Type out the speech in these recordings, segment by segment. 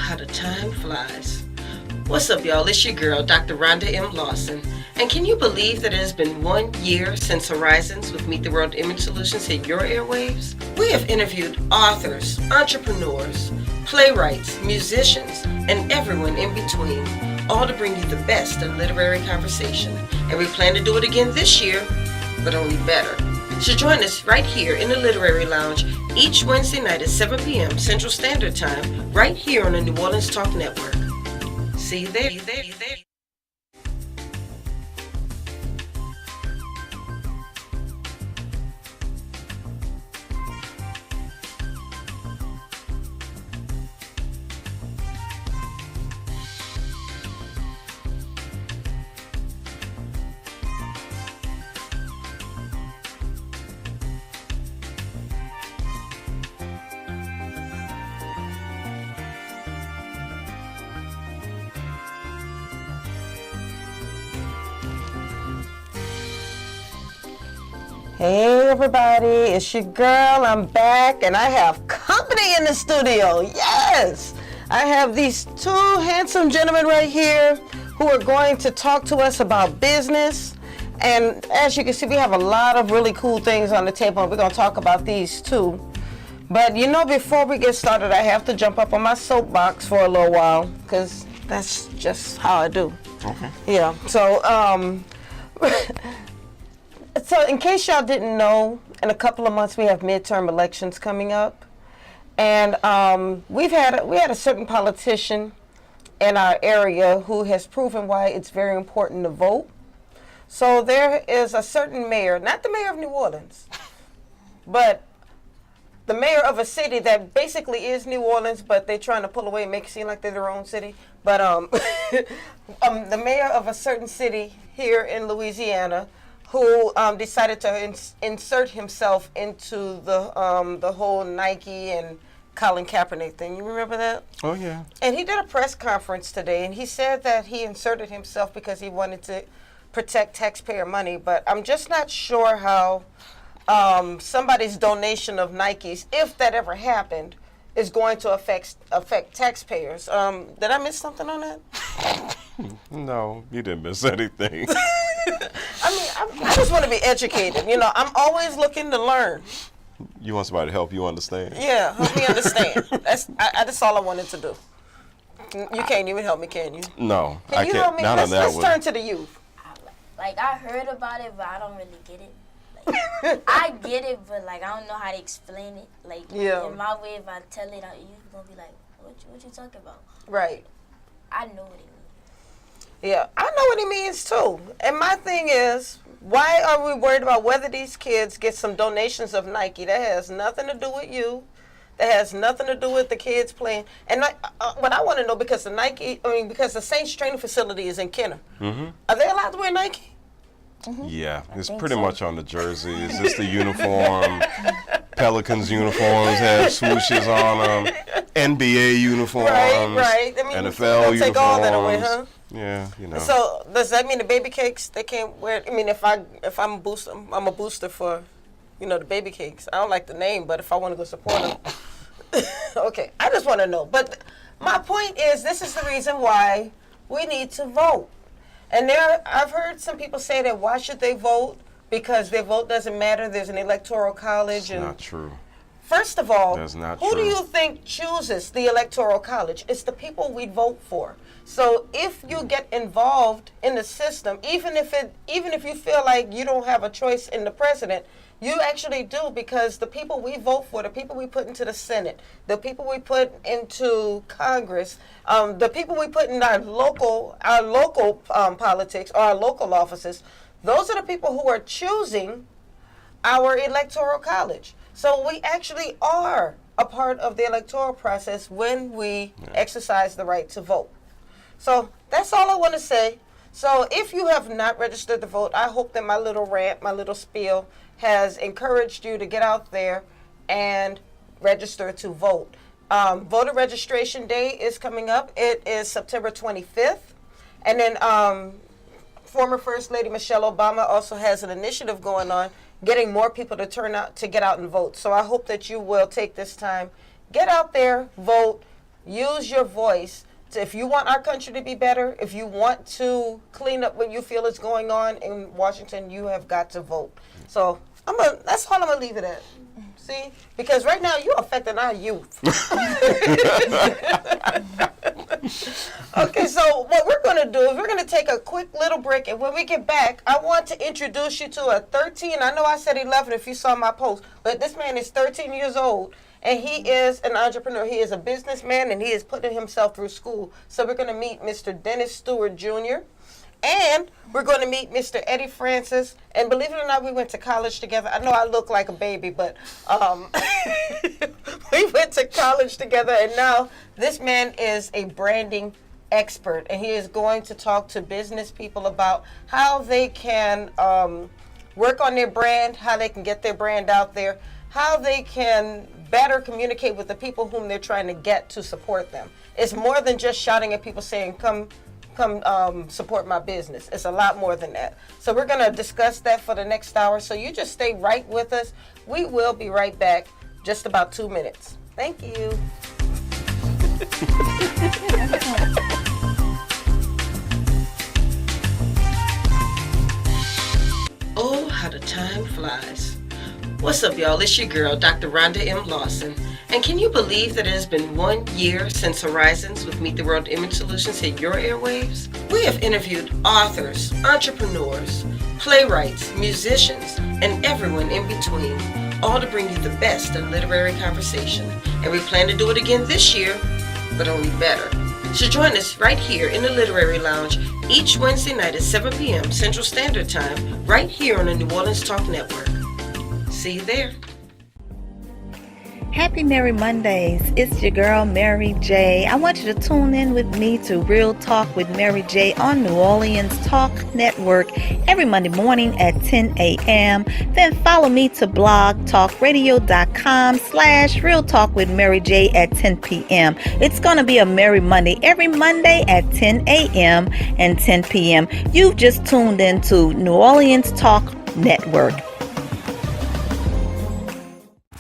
how the time flies. What's up, y'all? It's your girl, Dr. Rhonda M Lawson. And can you believe that it has been 1 year since Horizons with Meet the World Image Solutions hit your airwaves? We have interviewed authors, entrepreneurs, playwrights, musicians, and everyone in between, all to bring you the best of literary conversation. And we plan to do it again this year, but only better. So join us right here in the Literary Lounge each Wednesday night at 7 p.m. Central Standard Time, right here on the New Orleans Talk Network. See you there. Hey everybody, it's your girl. I'm back and I have company in the studio. Yes! I have these two handsome gentlemen right here who are going to talk to us about business. And as you can see, we have a lot of really cool things on the table and we're going to talk about these too. But you know, before we get started, I have to jump up on my soapbox for a little while because that's just how I do. Okay. Yeah, so So in case y'all didn't know, in a couple of months we have midterm elections coming up, and we had a certain politician in our area who has proven why it's very important to vote. So there is a certain mayor, not the mayor of New Orleans, but the mayor of a city that basically is New Orleans, but they're trying to pull away and make it seem like they're their own city. But the mayor of a certain city here in Louisiana, who decided to insert himself into the whole Nike and Colin Kaepernick thing. You remember that? Oh, yeah. And he did a press conference today, and he said that he inserted himself because he wanted to protect taxpayer money. But I'm just not sure how somebody's donation of Nikes, if that ever happened, is going to affect taxpayers. Did I miss something on that? No, you didn't miss anything. I mean, I just want to be educated. You know, I'm always looking to learn. You want somebody to help you understand? Yeah, help me understand. That's all I wanted to do. You can't even help me, can you? No, Can I you can't. help me? Not on that Let's one. turn to the youth. Like, I heard about it, but I don't really get it. Like, I get it, but, like, I don't know how to explain it. Like, Yeah. in my way, if I tell it, you're going to be like, what you talking about? Right. I know what it means. Yeah, I know what he means too. And my thing is, why are we worried about whether these kids get some donations of Nike? That has nothing to do with you. That has nothing to do with the kids playing. And what I want to know, because because the Saints training facility is in Kenner. Mm-hmm. Are they allowed to wear Nike? Yeah, it's think pretty so. much on the jersey. It's just the uniform. Pelicans uniforms have swooshes on them. NBA uniforms. Right. I mean, NFL they'll uniforms. take all that away, huh? Yeah, you know. So does that mean the baby cakes they can't wear? I mean, if I'm a booster, I'm a booster for, the baby cakes. I don't like the name, but if I want to go support them, okay. I just want to know. But my point is, this is the reason why we need to vote. And I've heard some people say that why should they vote? Because their vote doesn't matter. There's an electoral college. It's not true. First of all, That's not who do true. you think chooses the electoral college? It's the people we vote for. So if you get involved in the system, even if you feel like you don't have a choice in the president, you actually do, because the people we vote for, the people we put into the Senate, the people we put into Congress, the people we put in our local politics or our local offices, those are the people who are choosing our electoral college. So we actually are a part of the electoral process when we exercise the right to vote. So that's all I want to say. So if you have not registered to vote, I hope that my little rant, my little spiel has encouraged you to get out there and register to vote. Voter registration day is coming up. It is September 25th. And then former First Lady Michelle Obama also has an initiative going on, getting more people to get out and vote. So I hope that you will take this time, get out there, vote. use your voice. If you want our country to be better, if you want to clean up what you feel is going on in Washington, you have got to vote. So that's all I'm going to leave it at. See? Because right now you're affecting our youth. Okay, so what we're going to do is we're going to take a quick little break, and when we get back, I want to introduce you to a 13, I know I said 11 if you saw my post, but this man is 13 years old, and he is an entrepreneur. He is a businessman, and he is putting himself through school. So we're going to meet Mr. Dennis Stewart Jr., and we're going to meet Mr. Eddie Francis. And believe it or not, we went to college together. I know I look like a baby, but we went to college together. And now this man is a branding expert. And he is going to talk to business people about how they can work on their brand, how they can get their brand out there, how they can better communicate with the people whom they're trying to get to support them. It's more than just shouting at people saying, come support my business. It's a lot more than that. So we're going to discuss that for the next hour. So you just stay right with us. We will be right back, just about 2 minutes. Thank you. Oh, how the time flies. What's up, y'all? It's your girl, Dr. Rhonda M Lawson. And can you believe that it has been 1 year since Horizons with Meet the World Image Solutions hit your airwaves? We have interviewed authors, entrepreneurs, playwrights, musicians, and everyone in between, all to bring you the best in literary conversation. And we plan to do it again this year, but only better. So join us right here in the Literary Lounge each Wednesday night at 7 p.m. Central Standard Time, right here on the New Orleans Talk Network. See you there. Happy Merry Mondays. It's your girl, Mary J. I want you to tune in with me to Real Talk with Mary J on New Orleans Talk Network every Monday morning at 10 a.m. Then follow me to blogtalkradio.com/Real Talk with Mary J at 10 p.m. It's going to be a Merry Monday every Monday at 10 a.m. and 10 p.m. You've just tuned in to New Orleans Talk Network.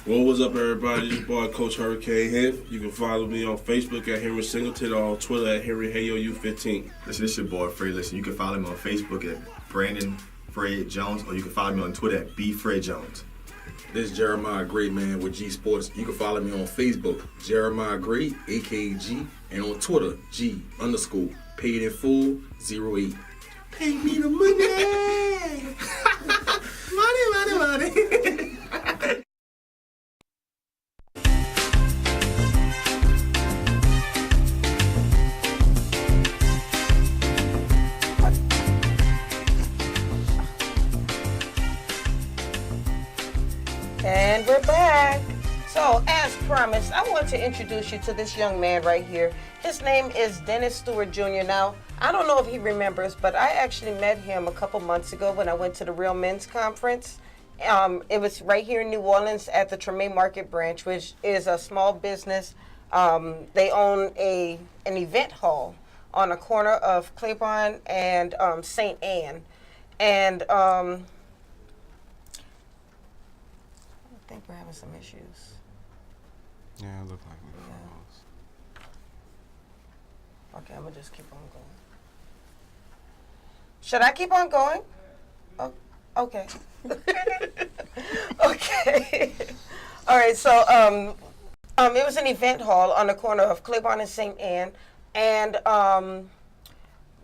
Well, what's up, everybody? This boy, Coach Hurricane here. You can follow me on Facebook at Henry Singleton or on Twitter at HenryHayoU15. Listen, this your boy, Fred. Listen, you can follow me on Facebook at Brandon Fred Jones, or you can follow me on Twitter at BFredJones. This is Jeremiah Gray, man, with G Sports. You can follow me on Facebook, Jeremiah Gray, AKG, and on Twitter, G_paid in full 08. Pay me the money! money! And we're back. So, as promised, I want to introduce you to this young man right here. His name is Dennis Stewart Jr. Now, I don't know if he remembers, but I actually met him a couple months ago when I went to the Real Men's Conference. It was right here in New Orleans at the Treme Market branch, which is a small business. They own an event hall on a corner of Claiborne and St. Anne. And I think we're having some issues. Yeah, it looked like we froze. Okay, I'm gonna just keep on going. Should I keep on going? Oh, okay. Okay. All right. So, it was an event hall on the corner of Claiborne and St. Anne, and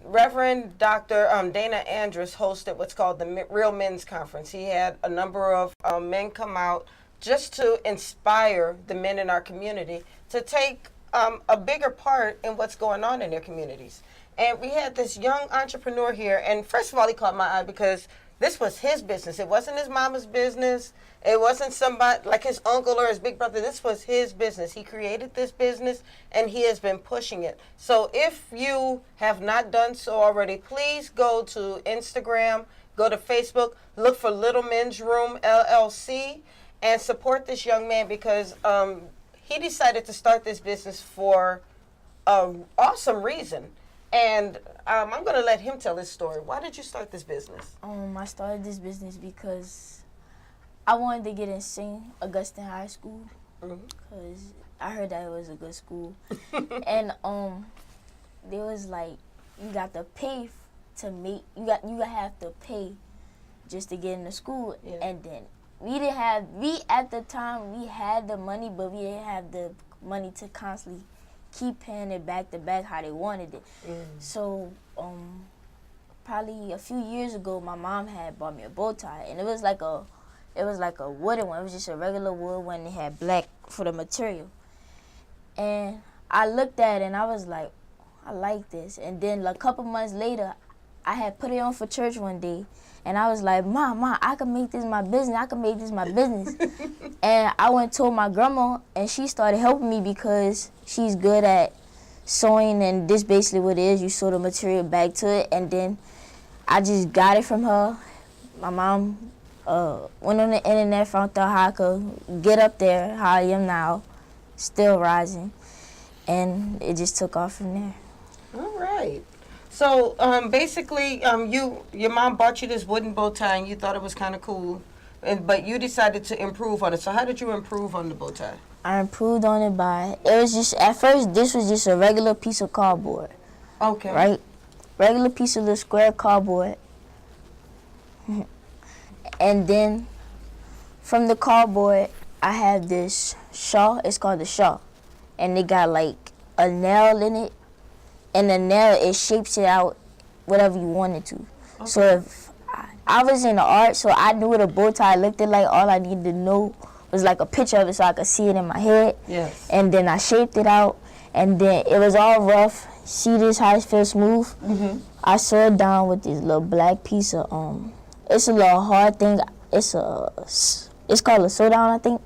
Reverend Dr. Dana Andrus hosted what's called the Real Men's Conference. He had a number of men come out just to inspire the men in our community to take a bigger part in what's going on in their communities. And we had this young entrepreneur here, and first of all, he caught my eye because this was his business. It wasn't his mama's business. It wasn't somebody like his uncle or his big brother. This was his business. He created this business, and he has been pushing it. So if you have not done so already, please go to Instagram, go to Facebook, look for Little Men's Room, LLC, and support this young man because he decided to start this business for an awesome reason. And I'm going to let him tell his story. Why did you start this business? I started this business because I wanted to get in St. Augustine High School because I heard that it was a good school. And there was like, you got to pay to make, you have to pay just to get into school. Yeah. And then we at the time, we had the money, but we didn't have the money to constantly keep paying it back to back how they wanted it. So probably a few years ago, my mom had bought me a bow tie, and it was like a wooden one. It was just a regular wood one. It had black for the material. And I looked at it and I was like, I like this. And then a couple months later, I had put it on for church one day, and I was like, Mom, I can make this my business. I can make this my business. And I went and told my grandma, and she started helping me because she's good at sewing, and this basically what it is. You sew the material back to it, and then I just got it from her. My mom went on the internet, found out how I could get up there, how I am now, still rising, and it just took off from there. All right. So basically, your mom bought you this wooden bow tie, and you thought it was kind of cool, but you decided to improve on it. So how did you improve on the bow tie? I improved on it by, it was just, at first, this was just a regular piece of cardboard. Okay. Right? Regular piece of the square cardboard. And then from the cardboard, I have this shawl. It's called the shawl. And it got like a nail in it. And the nail, it shapes it out whatever you want it to. Okay. So if I was in the art, so I knew what a bow tie looked like. All I needed to know was like a picture of it so I could see it in my head. Yes. And then I shaped it out. And then it was all rough. See this, how it feels smooth? Mm-hmm. I sewed it down with this little black piece of, it's a little hard thing. It's called a sew down, I think.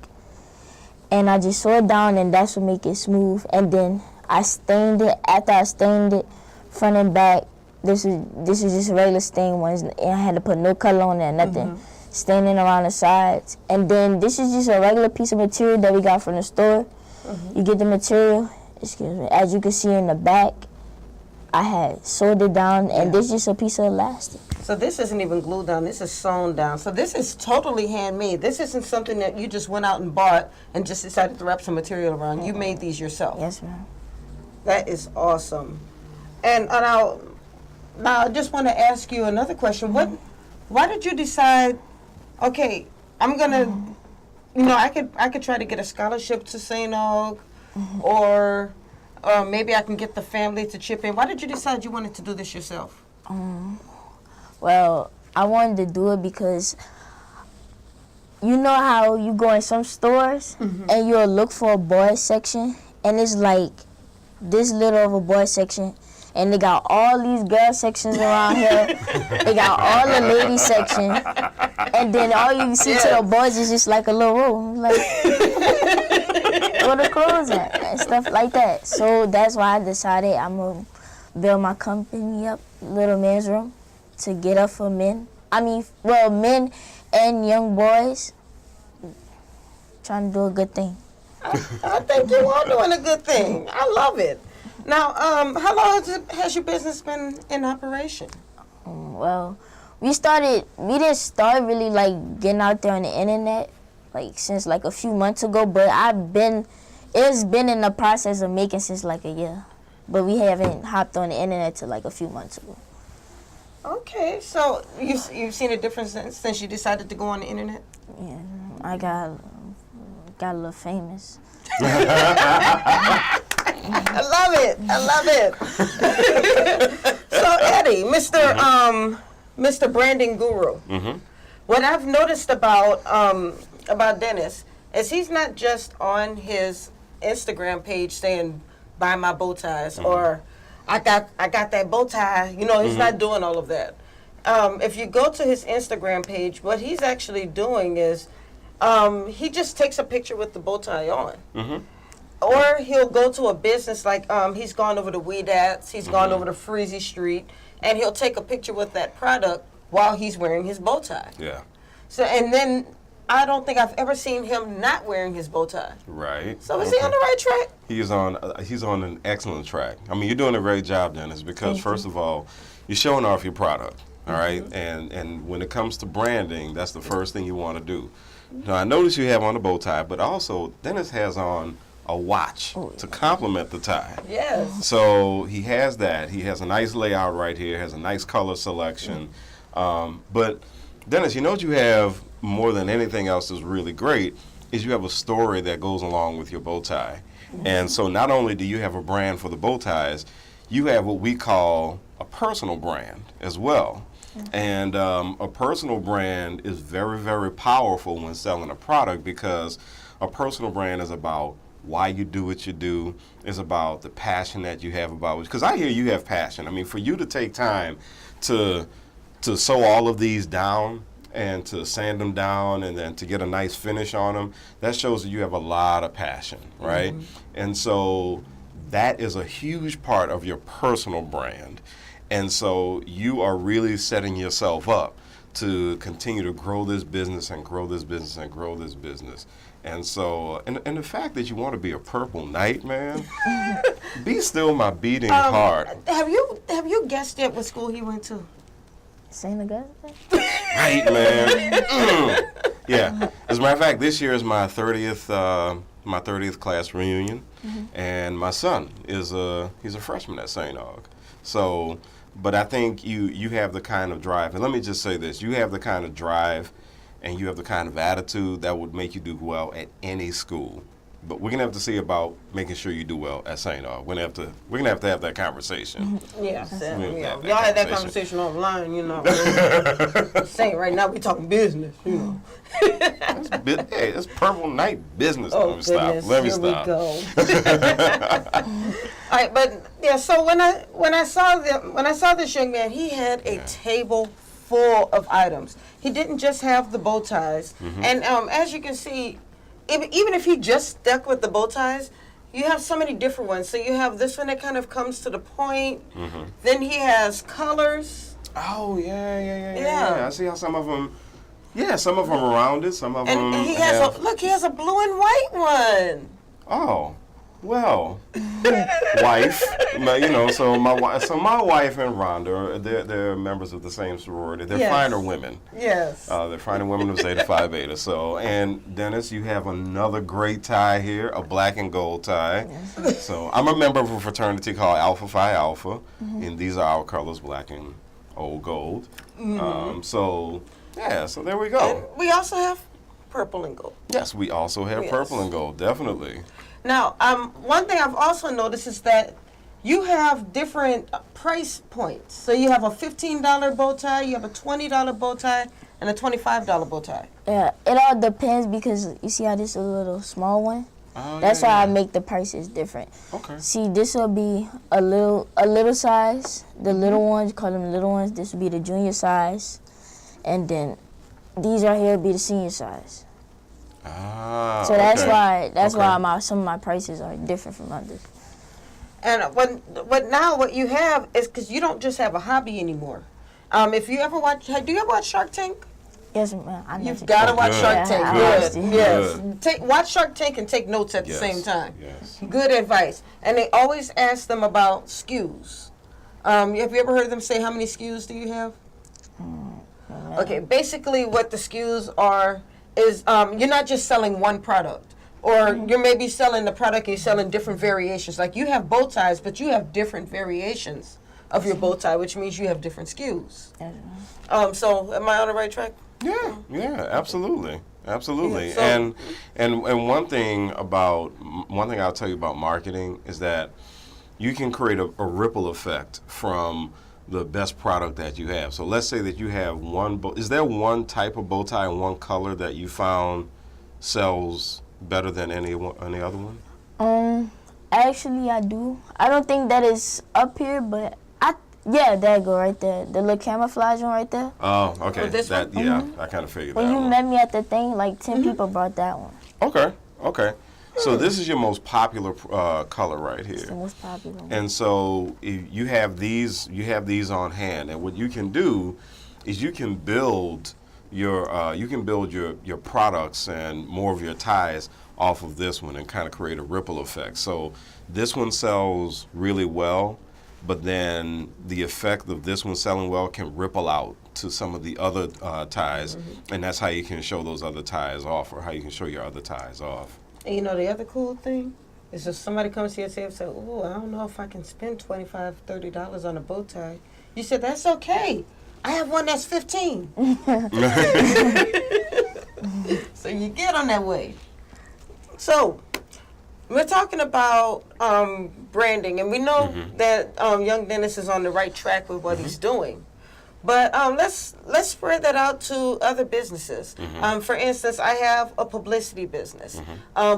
And I just sew it down, and that's what make it smooth. And then I stained it. After I stained it, front and back, this is just a regular stained one. And I had to put no color on there, nothing. Mm-hmm. Staining around the sides. And then this is just a regular piece of material that we got from the store. Mm-hmm. You get the material, excuse me, as you can see in the back, I had sewed it down, and this is just a piece of elastic. So this isn't even glued down, this is sewn down. So this is totally handmade. This isn't something that you just went out and bought and just decided to wrap some material around. You made these yourself. Yes, ma'am. That is awesome. And now I just want to ask you another question. Why did you decide, okay, I'm gonna, I could try to get a scholarship to St. Aug, or maybe I can get the family to chip in. Why did you decide you wanted to do this yourself? Well, I wanted to do it because you know how you go in some stores and you'll look for a boys section, and it's like this little of a boys section, and they got all these girl sections around here. They got all the ladies section, and then all you see to the boys is just like a little room, like where the clothes at and stuff like that. So that's why I decided I'm gonna build my company up, Little Men's Room, to get up for men. Men and young boys, trying to do a good thing. I think you are doing a good thing. I love it. Now, how long has your business been in operation? Well, we didn't start really like getting out there on the internet like since like a few months ago, but it's been in the process of making since like a year. But we haven't hopped on the internet till like a few months ago. Okay, so you've seen a difference since you decided to go on the internet? Yeah, I got a little famous. I love it. So Eddie, Mr. Branding Guru. Mm-hmm. What I've noticed about Dennis is he's not just on his Instagram page saying buy my bow ties or I got that bow tie. He's not doing all of that. If you go to his Instagram page, what he's actually doing is he just takes a picture with the bow tie on. Mm-hmm. Or he'll go to a business like he's gone over to Weedats, he's gone over to Freezy Street, and he'll take a picture with that product while he's wearing his bow tie. Yeah. So, and then I don't think I've ever seen him not wearing his bow tie. Right. So is he on the right track? He's on an excellent track. I mean, you're doing a great job, Dennis, because first of all, you're showing off your product, all right? And when it comes to branding, that's the first thing you want to do. Now, I notice you have on a bow tie, but also Dennis has on a watch to complement the tie. Yes. So he has that. He has a nice layout right here, has a nice color selection. But Dennis, you know what you have more than anything else is really great is you have a story that goes along with your bow tie. And so not only do you have a brand for the bow ties, you have what we call a personal brand as well. And a personal brand is very, very powerful when selling a product because a personal brand is about why you do what you do. It's about the passion that you have about it. Because I hear you have passion. I mean, for you to take time to sew all of these down and to sand them down and then to get a nice finish on them, that shows that you have a lot of passion, right? And so that is a huge part of your personal brand. And so you are really setting yourself up to continue to grow this business and grow this business and grow this business. And so, and the fact that you want to be a purple knight, man, be still my beating heart. Have you guessed yet what school he went to? St. Augustine? Right, man. Yeah. As a matter of fact, this year is my 30th class reunion, and my son he's a freshman at St. Aug. So, but I think you have the kind of drive, and let me just say this: you have the kind of drive, and you have the kind of attitude that would make you do well at any school. But we're gonna have to see about making sure you do well at St. Aug. We're gonna have to have that conversation. Yes. Yeah. Y'all had that conversation offline, you know. Saying right now we talking business, you know. Hey, it's purple night business. Oh, Let me Here stop. we go. All right, but yeah. So when I saw this young man, he had a table full of items. He didn't just have the bow ties, and as you can see, even if he just stuck with the bow ties, you have so many different ones. So you have this one that kind of comes to the point. Then he has colors. Oh yeah. I see how some of them. Yeah, some of them are rounded. Some of them. And he has he has a blue and white one. Oh, well, wife. So my wife and Rhonda, they're members of the same sorority. They're finer women. Yes. They're finer women of Zeta Phi Beta. So, and Dennis, you have another great tie here, a black and gold tie. Yes. So I'm a member of a fraternity called Alpha Phi Alpha, and these are our colors, black and old gold. So there we go. And we also have purple and gold. Yes, we also have purple and gold, definitely. Now, one thing I've also noticed is that you have different price points. So you have a $15 bow tie, you have a $20 bow tie, and a $25 bow tie. Yeah, it all depends because you see how this is a little small one? That's why I make the prices different. Okay. See, this will be a little size. The little ones, call them little ones. This will be the junior size. And then these right here will be the senior size. So that's why some of my prices are different from others. And what you have is because you don't just have a hobby anymore. If you ever watch, do you ever watch Shark Tank? Yes, ma'am. You've got to watch Shark Tank. Good. Yes. Watch Shark Tank and take notes at the same time. Yes. Good advice. And they always ask them about SKUs. Have you ever heard them say how many SKUs do you have? Okay, basically what the SKUs are is you're not just selling one product. Or you're maybe selling the product and you're selling different variations. Like you have bow ties, but you have different variations of your bow tie, which means you have different SKUs. So am I on the right track? Yeah, absolutely. Yeah, so and one thing I'll tell you about marketing is that you can create a ripple effect from the best product that you have. So let's say that you have is there one type of bow tie and one color that you found sells better than any other one? Actually I do. I don't think that is up here, but there you go right there. The little camouflage one right there. Oh, okay. I kind of figured that. When you met me at the thing, like 10 people brought that one. Okay. So this is your most popular color right here. It's the most popular one. And so if you have these on hand, and what you can do is you can build your products and more of your ties off of this one and kind of create a ripple effect. So this one sells really well, but then the effect of this one selling well can ripple out to some of the other ties, and that's how you can show those other ties off, or how you can show your other ties off. And you know the other cool thing? It's just somebody comes to you and say, "Oh, I don't know if I can spend $25, $30 on a bow tie." You said, "That's okay. I have one that's 15." So you get on that way. So we're talking about branding, and we know that young Dennis is on the right track with what he's doing. But let's spread that out to other businesses. For instance, I have a publicity business.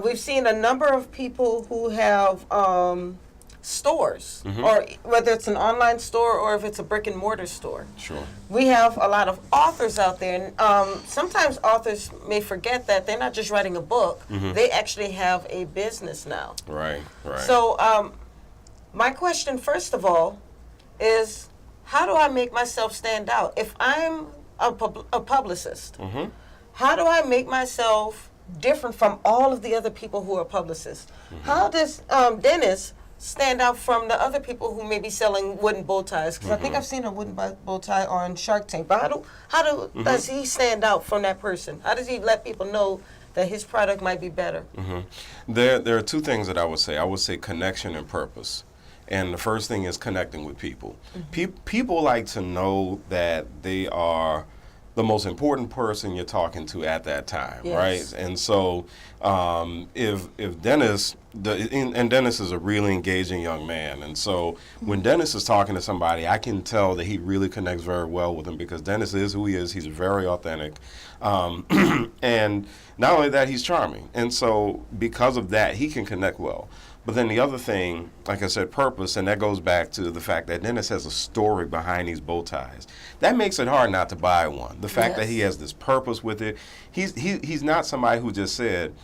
We've seen a number of people who have stores, or whether it's an online store or if it's a brick and mortar store. Sure. We have a lot of authors out there, and sometimes authors may forget that they're not just writing a book; they actually have a business now. Right. So, my question, first of all, is how do I make myself stand out? If I'm a publicist, how do I make myself different from all of the other people who are publicists? How does Dennis stand out from the other people who may be selling wooden bow ties? Because I think I've seen a wooden bow tie on Shark Tank. But how does he stand out from that person? How does he let people know that his product might be better? There are two things that I would say. I would say connection and purpose. And the first thing is connecting with people. People like to know that they are the most important person you're talking to at that time, right? And so if Dennis, and Dennis is a really engaging young man, and so when Dennis is talking to somebody, I can tell that he really connects very well with them because Dennis is who he is. He's very authentic. And not only that, he's charming. And so because of that, he can connect well. But then the other thing, like I said, purpose, and that goes back to the fact that Dennis has a story behind these bow ties. That makes it hard not to buy one. The fact that he has this purpose with it. He's not somebody who just said,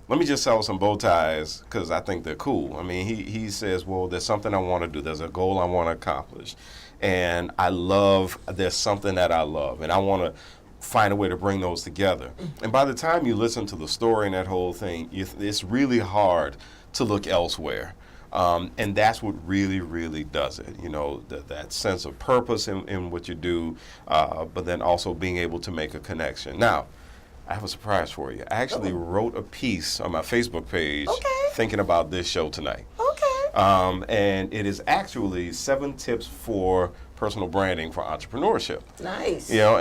let me just sell some bow ties because I think they're cool. I mean, he says, well, there's something I want to do. There's a goal I want to accomplish. And there's something that I love. And I want to find a way to bring those together. And by the time you listen to the story and that whole thing, it's really hard to look elsewhere. And that's what really, really does it. You know, that sense of purpose in what you do, but then also being able to make a connection. Now, I have a surprise for you. I actually wrote a piece on my Facebook page thinking about this show tonight. And it is actually 7 tips for personal branding for entrepreneurship. Nice. You know,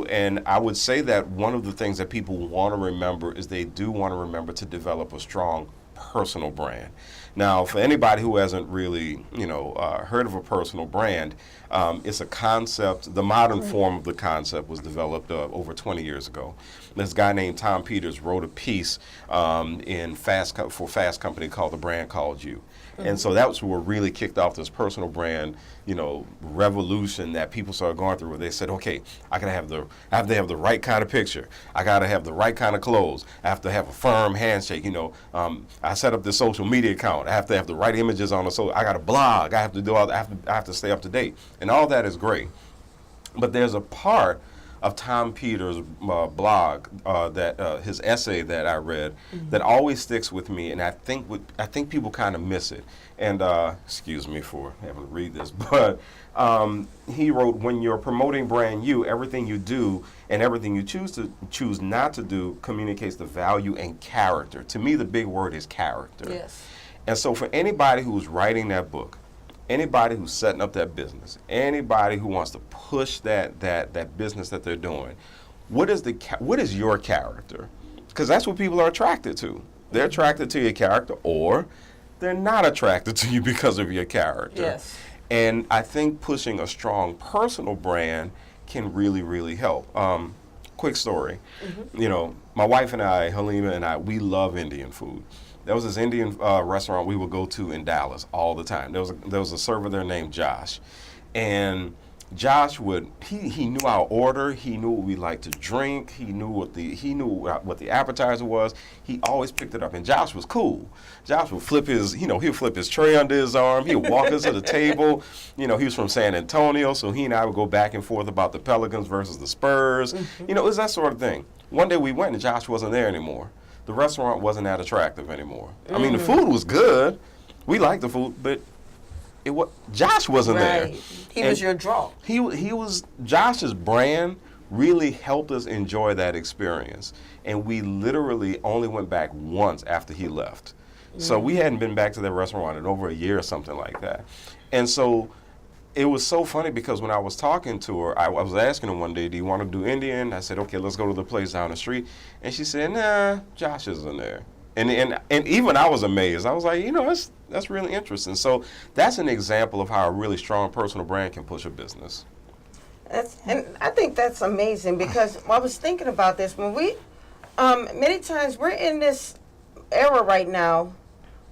and I would say that one of the things that people want to remember is they do want to remember to develop a strong personal brand. Now, for anybody who hasn't really, heard of a personal brand, it's a concept. The modern form of the concept was developed over 20 years ago. This guy named Tom Peters wrote a piece for Fast Company called The Brand Called You. And so that was what really kicked off this personal brand, revolution that people started going through, where they said, okay, I have to have the right kind of picture. I got to have the right kind of clothes. I have to have a firm handshake. I set up this social media account. I have to have the right images on the I got a blog. I have to do all that. I have to stay up to date. And all that is great. But there's a part of Tom Peters' blog, his essay that I read, that always sticks with me, and I think people kind of miss it. And excuse me for having to read this, but he wrote, "When you're promoting brand you, everything you do and everything you choose not to do communicates the value and character." To me, the big word is character. Yes. And so for anybody who's writing that book, anybody who's setting up that business, anybody who wants to push that business that they're doing, what is your character? Because that's what people are attracted to. They're attracted to your character, or they're not attracted to you because of your character. Yes. And I think pushing a strong personal brand can really, really help. Quick story. My wife and I, Halima and I, we love Indian food. There was this Indian restaurant we would go to in Dallas all the time. There was a server there named Josh, and Josh he knew our order. He knew what we liked to drink. He knew what the appetizer was. He always picked it up, and Josh was cool. Josh would flip he'd flip his tray under his arm. He'd walk us to the table. He was from San Antonio, so he and I would go back and forth about the Pelicans versus the Spurs. It was that sort of thing. One day we went, and Josh wasn't there anymore. The restaurant wasn't that attractive anymore. I mean, the food was good. We liked the food, but Josh wasn't there. He was your draw. He was Josh's brand really helped us enjoy that experience. And we literally only went back once after he left. So we hadn't been back to that restaurant in over a year or something like that. And so it was so funny because when I was talking to her, I was asking her one day, do you want to do Indian? I said, okay, let's go to the place down the street. And she said, nah, Josh isn't there. And even I was amazed. I was like, that's really interesting. So that's an example of how a really strong personal brand can push a business. And I think that's amazing because I was thinking about this when we, many times we're in this era right now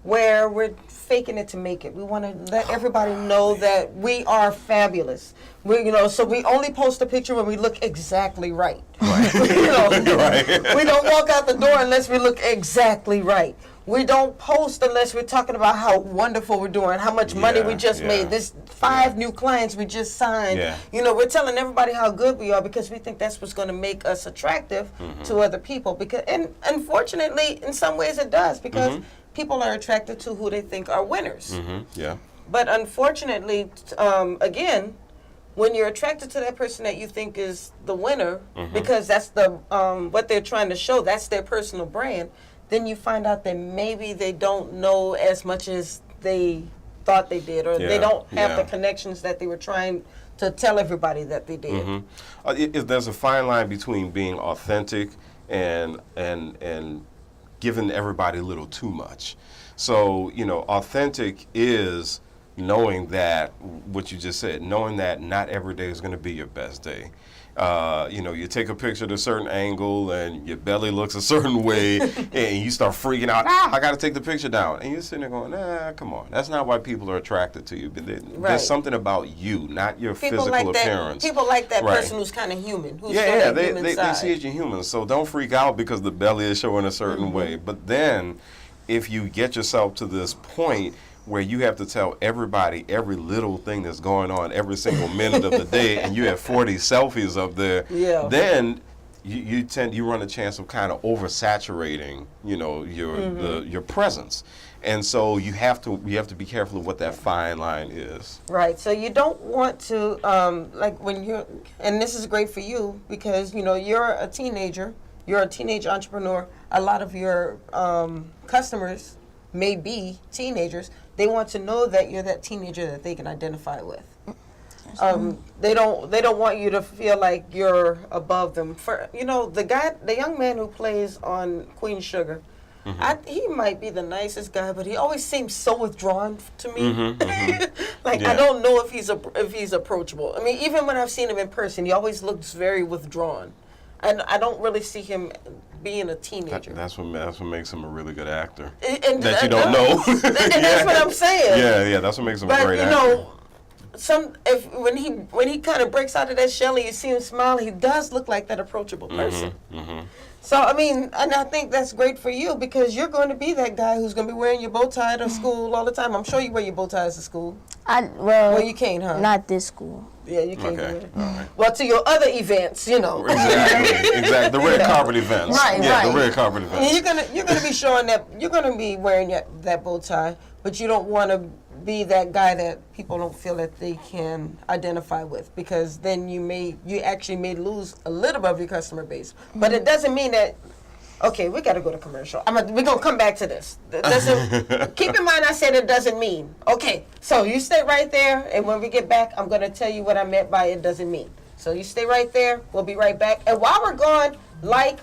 where we're faking it to make it. We want to let everybody know that we are fabulous. So we only post a picture when we look exactly right. Right. Right. We don't walk out the door unless we look exactly right. We don't post unless we're talking about how wonderful we're doing, how much money we just made. This 5 new clients we just signed. Yeah. We're telling everybody how good we are because we think that's what's going to make us attractive to other people. And unfortunately, in some ways it does because people are attracted to who they think are winners. Yeah. But unfortunately, again, when you're attracted to that person that you think is the winner, because that's the what they're trying to show, that's their personal brand, then you find out that maybe they don't know as much as they thought they did, or they don't have the connections that they were trying to tell everybody that they did. There's a fine line between being authentic and giving everybody a little too much. So, authentic is knowing that, what you just said, knowing that not every day is going to be your best day. You take a picture at a certain angle and your belly looks a certain way and you start freaking out, I got to take the picture down. And you're sitting there going, come on. That's not why people are attracted to you. But there's something about you, not your physical appearance. People like that person who's kind of human. Who's they see as you're human. So don't freak out because the belly is showing a certain way. But then if you get yourself to this point where you have to tell everybody every little thing that's going on every single minute of the day, and you have 40 selfies up there, then you run a chance of kind of oversaturating, your presence, and so you have to be careful of what that fine line is. Right. So you don't want to like when you're, and this is great for you because you're a teenager, you're a teenage entrepreneur. A lot of your customers may be teenagers. They want to know that you're that teenager that they can identify with. They don't want you to feel like you're above them. For the young man who plays on Queen Sugar, he might be the nicest guy, but he always seems so withdrawn to me. I don't know if he's approachable. I mean, even when I've seen him in person, he always looks very withdrawn, and I don't really see him being a teenager. That's what makes him a really good actor. And that you don't know. And that's what I'm saying. Yeah, that's what makes him a great actor. When he kind of breaks out of that shell and you see him smile, he does look like that approachable person. So, I mean, and I think that's great for you because you're going to be that guy who's going to be wearing your bow tie to school all the time. I'm sure you wear your bow ties to school. Well, you can't, huh? Not this school. Yeah, you can't do it. Right. Well, to your other events, Exactly. The red carpet events. Right. The red carpet events. And you're gonna be showing that you're gonna be wearing that bow tie, but you don't want to be that guy that people don't feel that they can identify with because then you actually may lose a little bit of your customer base. But it doesn't mean that. Okay, we got to go to commercial. We're going to come back to this. Keep in mind I said it doesn't mean. Okay, so you stay right there, and when we get back, I'm going to tell you what I meant by it doesn't mean. So you stay right there. We'll be right back. And while we're gone, like,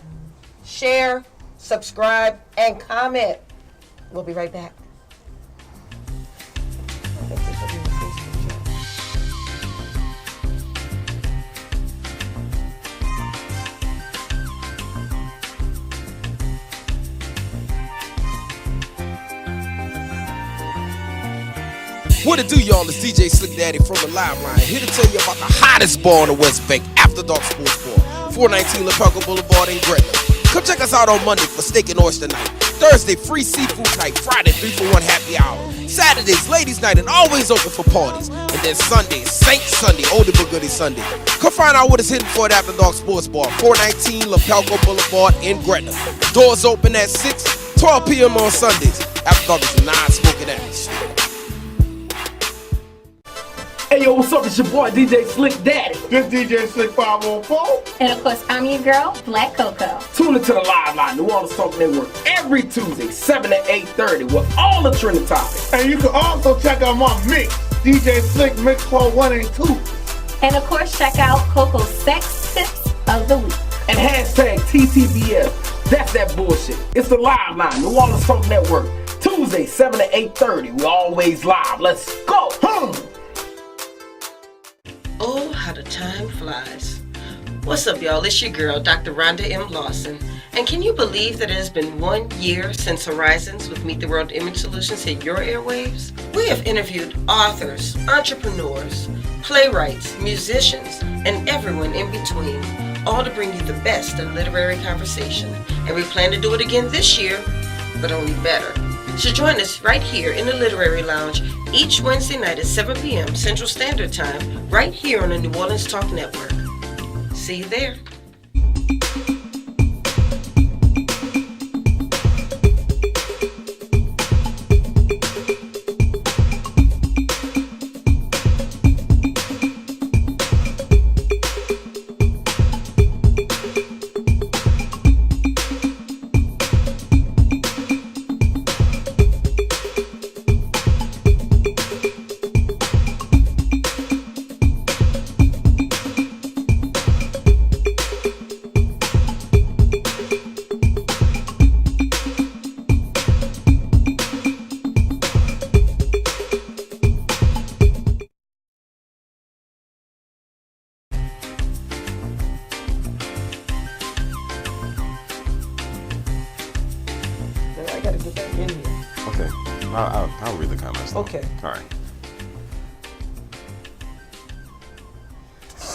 share, subscribe, and comment. We'll be right back. What it do, y'all? It's DJ Slick Daddy from the Live Line, here to tell you about the hottest bar on the West Bank, After Dark Sports Bar, 419 LaPelco Boulevard in Gretna. Come check us out on Monday for steak and oyster night. Thursday, free seafood night. Friday, 3-for-1 happy hour. Saturdays, ladies night, and always open for parties. And then Sunday, Saint Sunday, oldie but goodie Sunday. Come find out what it's hitting for at After Dark Sports Bar, 419 LaPelco Boulevard in Gretna. Doors open at 6, 12 p.m. on Sundays. After Dark is a non-smoking atmosphere. Hey, yo, what's up? It's your boy, DJ Slick Daddy. This DJ Slick 504. And of course, I'm your girl, Black Coco. Tune into the Live Line, New Orleans Talk Network, every Tuesday, 7 to 8:30, with all the trending topics. And you can also check out my mix, DJ Slick Mix Part 1 and 2. And of course, check out Coco's Sex Tips of the Week. And hashtag TTBS. That's that bullshit. It's the Live Line, New Orleans Talk Network, Tuesday, 7 to 8:30. We always live. Let's go. Oh, how the time flies. What's up, y'all? It's your girl, Dr. Rhonda M Lawson. And can you believe that it has been 1 year since Horizons with Meet the World Image Solutions hit your airwaves? We have interviewed authors, entrepreneurs, playwrights, musicians, and everyone in between, all to bring you the best in literary conversation. And we plan to do it again this year, but only better. So join us right here in the Literary Lounge each Wednesday night at 7 p.m. Central Standard Time, right here on the New Orleans Talk Network. See you there. I gotta get back in here. Okay. I'll read the comments. Now. Okay. All right.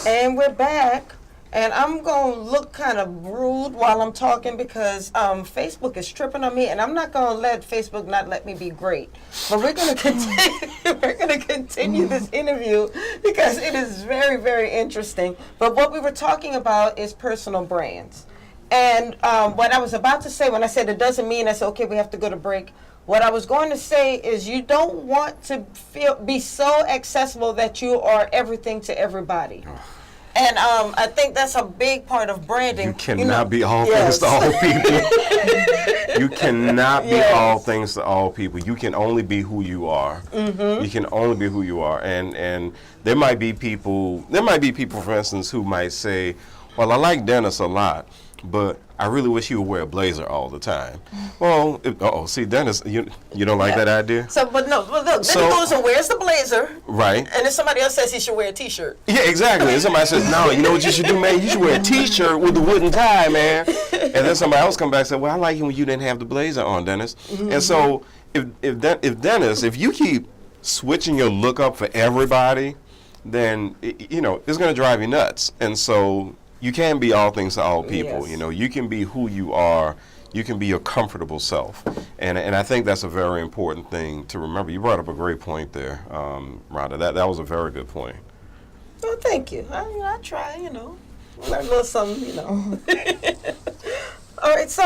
And we're back. And I'm going to look kind of rude while I'm talking because Facebook is tripping on me, and I'm not going to let Facebook not let me be great. But we're going to continue. We're going to continue this interview because it is very, very interesting. But what we were talking about is personal brands. And what I was about to say when I said it doesn't mean I said, okay, we have to go to break. What I was going to say is you don't want to be so accessible that you are everything to everybody. And I think that's a big part of branding. You cannot be all things to all people. You cannot be all things to all people. You can only be who you are. Mm-hmm. You can only be who you are. And there might be people, for instance, who might say, well, I like Dennis a lot, but I really wish he would wear a blazer all the time. Well, see, Dennis, you don't like that idea? So, but look, then he goes and wears the blazer. Right. And then somebody else says he should wear a T-shirt. Yeah, exactly. And somebody says, no, you know what you should do, man? You should wear a T-shirt with a wooden tie, man. And then somebody else come back and say, well, I like it when you didn't have the blazer on, Dennis. Mm-hmm. And so if you keep switching your look up for everybody, then, it's going to drive you nuts. And so you can be all things to all people. Yes. You can be who you are. You can be your comfortable self. And I think that's a very important thing to remember. You brought up a great point there, Rhonda. That was a very good point. Oh, thank you. I try, learn a little something, All right, so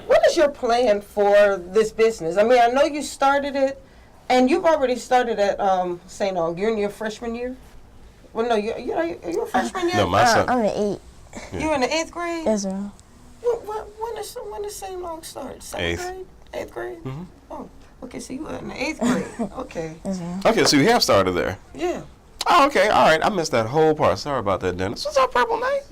what is your plan for this business? I mean, I know you started it, and you've already started at St. Aug. You're in your freshman year? Well, no, you're a freshman yet? No, my son. I'm in 8. Yeah. You're in the 8th grade? Yes, ma'am. When does St. Long start? 7th 8th. grade? 8th grade? Mm-hmm. Oh, okay, so you were in the 8th grade. Okay. Yes, ma'am. Okay, so you have started there. Yeah. Oh, okay, all right. I missed that whole part. Sorry about that, Dennis. What's up, Purple Knight?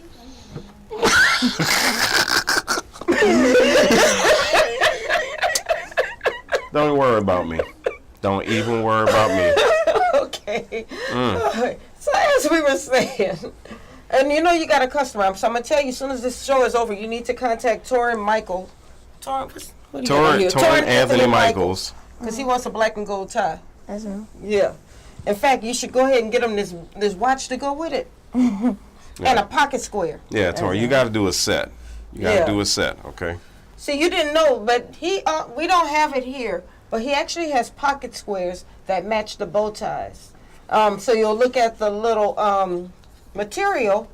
Don't worry about me. Don't even worry about me. Okay. So as we were saying, and you got a customer, so I'm going to tell you, as soon as this show is over, you need to contact Torrin Michael. Torrin Anthony Michaels. Because he wants a black and gold tie. Yes, ma'am. Yeah. In fact, you should go ahead and get him this watch to go with it. And a pocket square. Yeah, Torrin, you got to do a set. You got to do a set, okay? See, you didn't know, but we don't have it here, but he actually has pocket squares that match the bow ties. So you'll look at the little material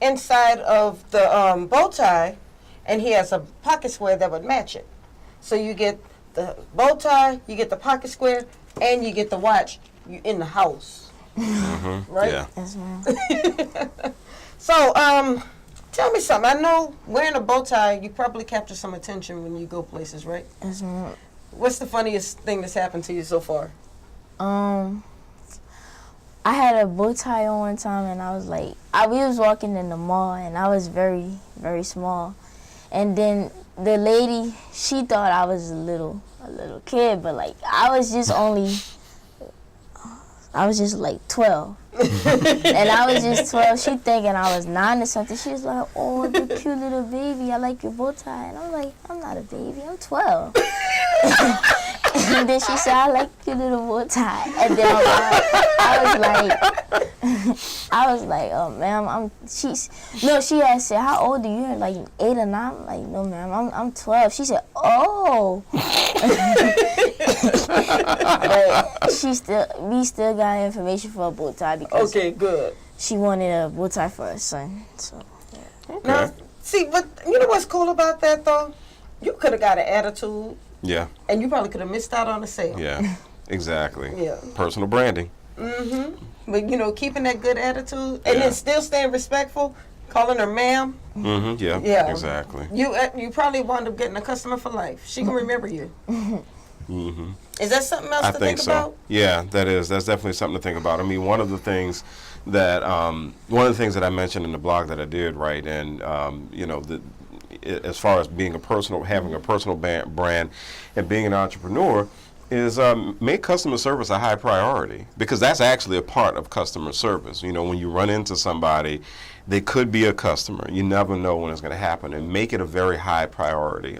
inside of the bow tie, and he has a pocket square that would match it. So you get the bow tie, you get the pocket square, and you get the watch in the house. Right? Yeah. Yes, ma'am. So, tell me something. I know wearing a bow tie, you probably capture some attention when you go places, right? Yes, ma'am. What's the funniest thing that's happened to you so far? I had a bow tie on one time, and I was like, we was walking in the mall, and I was very, very small. And then the lady, she thought I was a little kid, but like I was just like 12. And I was just 12. She thinking I was 9 or something. She was like, "Oh, you cute little baby. I like your bow tie." And I'm like, "I'm not a baby. I'm 12." And then she said, "I like your little bow tie." And then I was like, "Oh, ma'am, she had said, "How old are you?" You're like 8 or 9. I'm like, "No, ma'am, I'm 12." She said, "Oh." But we still got information for a bow tie because Okay, good. she wanted a bow tie for her son. So Now, see, you know what's cool about that, though? You could have got an attitude, Yeah. and you probably could have missed out on a sale. Yeah. Exactly. Yeah. Personal branding. But, you know, keeping that good attitude and then still staying respectful, calling her ma'am, Yeah. Yeah. Exactly. you probably wound up getting a customer for life. She can remember you. Is that something else I to think think so. about? Yeah, that's definitely something to think about. I mean, one of the things that I mentioned in the blog that I did, right, and you know, as far as having a personal brand and being an entrepreneur, is make customer service a high priority, because that's actually a part of customer service. You know, when you run into somebody, they could be a customer. You never know when it's going to happen, and make it a very high priority.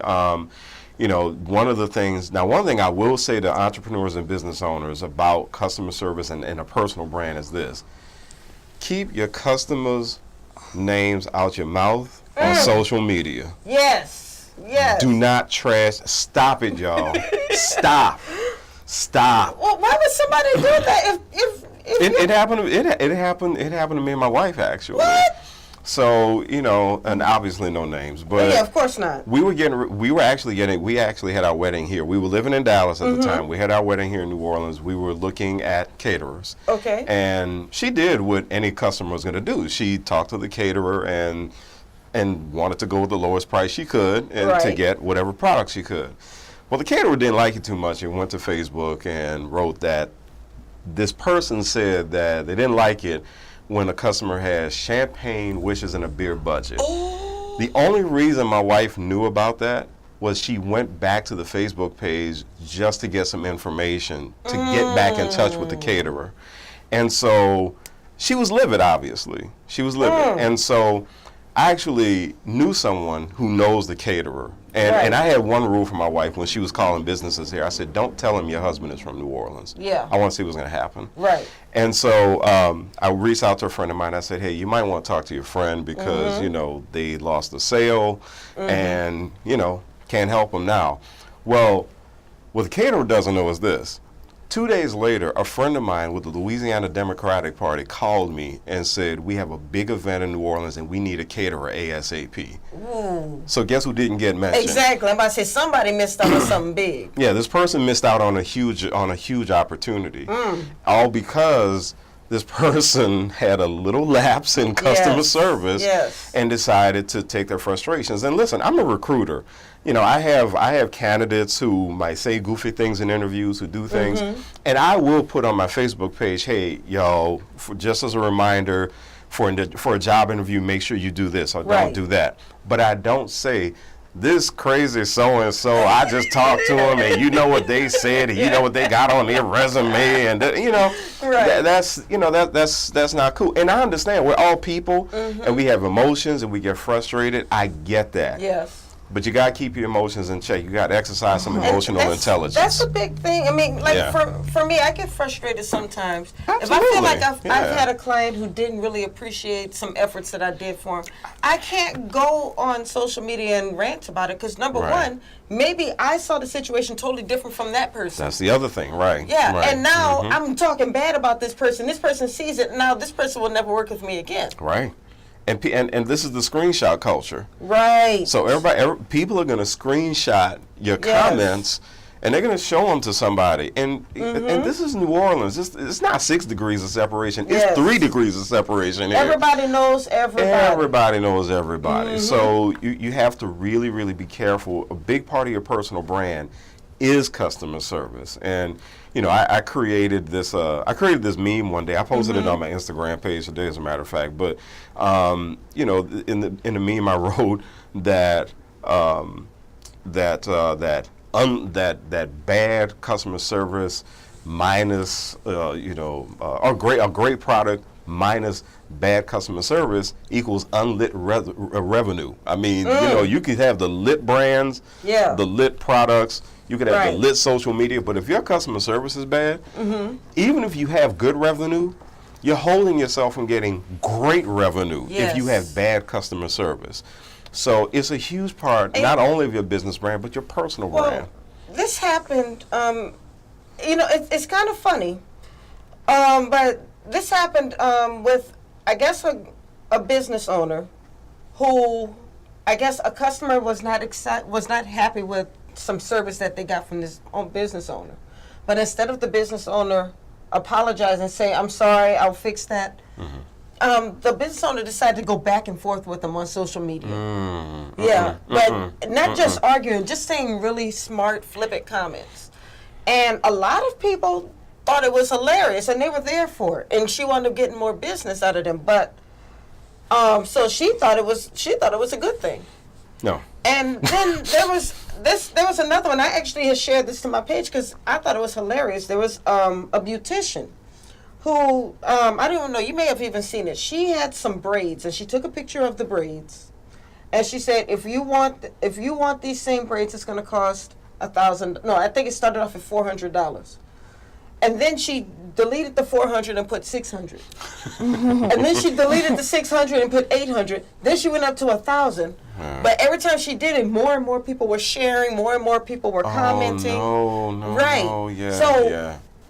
You know, one thing I will say to entrepreneurs and business owners about customer service and a personal brand is this: keep your customers' names out your mouth on social media. Yes. Yes. Do not trash. Stop it, y'all. Stop. Well, why would somebody do that if It happened to me and my wife, actually. What? So, you know, and obviously no names, but yeah, of course not. we actually had our wedding here. We were living in Dallas at the time. We had our wedding here in New Orleans. We were looking at caterers. Okay. And she did what any customer was going to do. She talked to the caterer and wanted to go with the lowest price she could and to get whatever product she could. Well, the caterer didn't like it too much and went to Facebook and wrote that this person said that they didn't like it when a customer has champagne wishes and a beer budget. Oh. The only reason my wife knew about that was she went back to the Facebook page just to get some information to get back in touch with the caterer. And so she was livid, obviously. She was livid. And so I actually knew someone who knows the caterer. And I had one rule for my wife when she was calling businesses here. I said, don't tell him your husband is from New Orleans. Yeah. I want to see what's going to happen. Right. And so I reached out to a friend of mine. I said, hey, you might want to talk to your friend because, you know, they lost a sale and, you know, can't help them now. Well, what the caterer doesn't know is this. 2 days later, a friend of mine with the Louisiana Democratic Party called me and said, we have a big event in New Orleans and we need a caterer ASAP. So guess who didn't get mentioned? Exactly. I'm about to say somebody missed out on something big. Yeah, this person missed out on a huge opportunity. All because this person had a little lapse in customer service and decided to take their frustrations. And listen, I'm a recruiter. You know, I have candidates who might say goofy things in interviews, who do things, and I will put on my Facebook page, hey, y'all, just as a reminder, for a job interview, make sure you do this or don't do that. But I don't say, this crazy so-and-so, I just talked to them, and you know what they said, and you know what they got on their resume, and you know, that's not cool. And I understand we're all people, and we have emotions, and we get frustrated. I get that. Yes. But you got to keep your emotions in check. You got to exercise some emotional intelligence. That's a big thing. I mean, like for me, I get frustrated sometimes. If I feel like I've had a client who didn't really appreciate some efforts that I did for him, I can't go on social media and rant about it because number one, maybe I saw the situation totally different from that person. That's the other thing, right? Yeah, and now I'm talking bad about this person. This person sees it. Now this person will never work with me again. Right. And this is the screenshot culture. Right. So people are going to screenshot your comments and they're going to show them to somebody. And this is New Orleans. It's not 6 degrees of separation. It's 3 degrees of separation here. Everybody knows everybody. Everybody knows everybody. So you have to really, really be careful. A big part of your personal brand is customer service. And I created this meme one day. I posted it on my Instagram page today, as a matter of fact. But in the meme I wrote that that bad customer service minus a great product minus bad customer service equals unlit revenue. I mean, you could have the lit brands, the lit products. You could have the lit social media, but if your customer service is bad, even if you have good revenue, you're holding yourself from getting great revenue if you have bad customer service. So it's a huge part, not only of your business brand, but your personal brand. This happened, it's kind of funny, but this happened with, I guess, a business owner who, I guess, a customer was not happy with some service that they got from this business owner. But instead of the business owner apologize and say, I'm sorry, I'll fix that, the business owner decided to go back and forth with them on social media. But not just arguing, just saying really smart, flippant comments. And a lot of people thought it was hilarious, and they were there for it. And she wound up getting more business out of them. But so she thought it was a good thing. No. And then there was another one. I actually had shared this to my page because I thought it was hilarious. There was a beautician who I don't even know. You may have even seen it. She had some braids, and she took a picture of the braids, and she said, "If you want these same braids, it's going to cost $1,000." No, I think it started off at $400. And then she deleted the 400 and put 600. And then she deleted the 600 and put 800. Then she went up to 1,000. But every time she did it, more and more people were sharing, more and more people were commenting.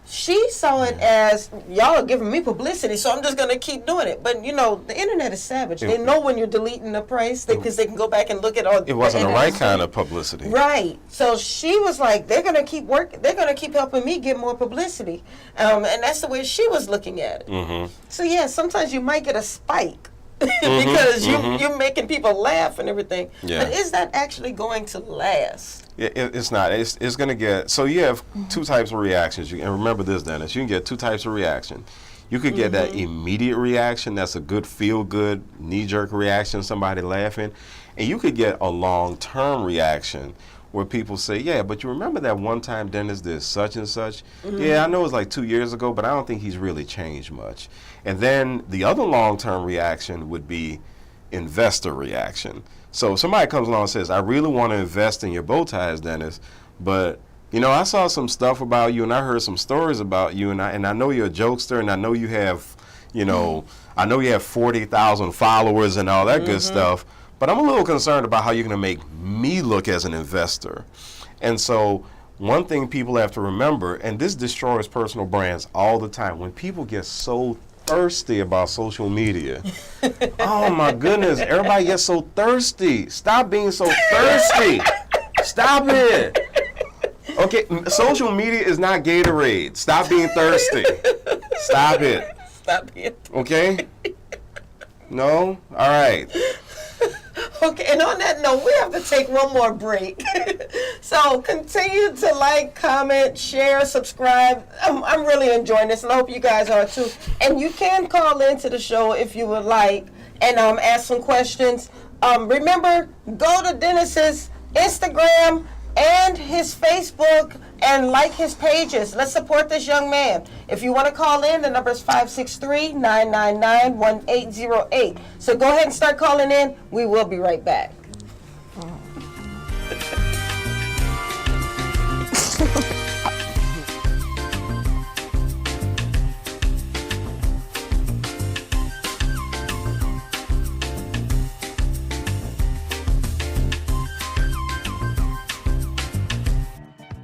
She saw it as, y'all are giving me publicity, so I'm just going to keep doing it. But, the internet is savage. They know when you're deleting the price because they can go back and look at all. It wasn't the right kind of publicity. Right. So she was like, they're going to keep working. They're going to keep helping me get more publicity. And that's the way she was looking at it. So, sometimes you might get a spike because you're making people laugh and everything. But is that actually going to last? It's not. It's going to get, so you have two types of reactions. And remember this, Dennis, you can get two types of reaction. You could get that immediate reaction, that's a good feel-good, knee-jerk reaction, somebody laughing. And you could get a long-term reaction where people say, yeah, but you remember that one time Dennis did such and such? Yeah, I know it was like 2 years ago, but I don't think he's really changed much. And then the other long-term reaction would be investor reaction. So somebody comes along and says, I really want to invest in your bow ties, Dennis, but I saw some stuff about you and I heard some stories about you and I know you're a jokester and I know you have, I know you have 40,000 followers and all that good stuff, but I'm a little concerned about how you're going to make me look as an investor. And so one thing people have to remember, and this destroys personal brands all the time, when people get so thirsty about social media. Oh my goodness, everybody gets so thirsty. Stop being so thirsty. Stop it. Okay, social media is not Gatorade. Stop being thirsty. Stop it. Stop it. Okay? No? All right. Okay, and on that note, we have to take one more break. So continue to like, comment, share, subscribe. I'm really enjoying this, and I hope you guys are too. And you can call into the show if you would like and ask some questions. Remember, go to Dennis's Instagram and his Facebook and like his pages. Let's support this young man. If you want to call in, the number is 563-999-1808. So go ahead and start calling in. We will be right back.